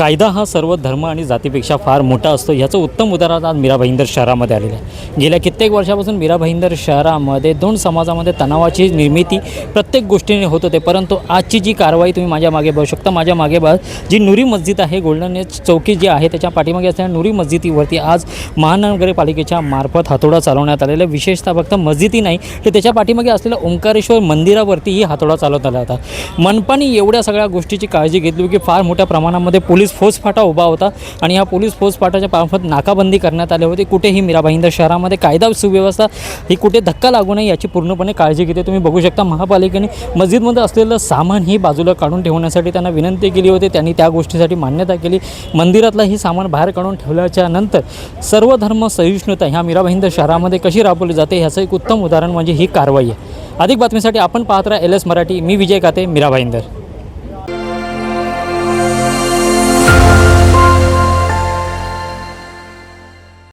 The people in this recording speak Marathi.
कायदा हा सर्व धर्म आणि जातीपेक्षा फार मोठा असतो. ह्याचं उत्तम उदाहरण आज मीरा भाईंदर शहरामध्ये आलेलं आहे. गेल्या कित्येक वर्षापासून मीरा भाईंदर शहरामध्ये दोन समाजामध्ये तणावाची निर्मिती प्रत्येक गोष्टीने होत होते. परंतु आजची जी कारवाई तुम्ही माझ्या मागे बघू शकता. माझ्या मागे जी नुरी मस्जिद आहे, गोल्डन एज चौकी जी आहे त्याच्या पाठीमागे असलेल्या नुरी मस्जिदीवरती आज महानगरपालिकेच्या मार्फत हातोडा चालवण्यात आलेला. विशेषतः फक्त मस्जिदी नाही तर त्याच्या पाठीमागे असलेल्या ओंकारेश्वर मंदिरावरतीही हातोडा चालवत आला होता. मनपाने एवढ्या सगळ्या गोष्टीची काळजी घेतली की फार मोठ्या प्रमाणामध्ये पोलीस फौजफाटा उभा होता आणि या पोलीस फौजफाटाच्या मार्फत नाकाबंदी करण्यात आली होती. कुठेही मीरा भाईंदर शहरामध्ये कायदा सुव्यवस्था ही कुठे धक्का लागू नये याची पूर्णपणे काळजी घेते. तुम्ही बघू शकता महापालिकेने मस्जिदमध्ये असलेलं सामान ही बाजूला काढून ठेवण्यासाठी त्यांना विनंती केली होती. त्यांनी त्या गोष्टीसाठी मान्यता केली. मंदिरातलं ही सामान बाहेर काढून ठेवल्याच्या नंतर सर्व धर्म सहिष्णुता ह्या मीरा भाईंदर शहरामध्ये कशी राबवली जाते ह्याचं एक उत्तम उदाहरण म्हणजे ही कारवाई आहे. अधिक बातमीसाठी आपण पाहत राहा LS मराठी. मी विजय काते, मीरा भाईंदर.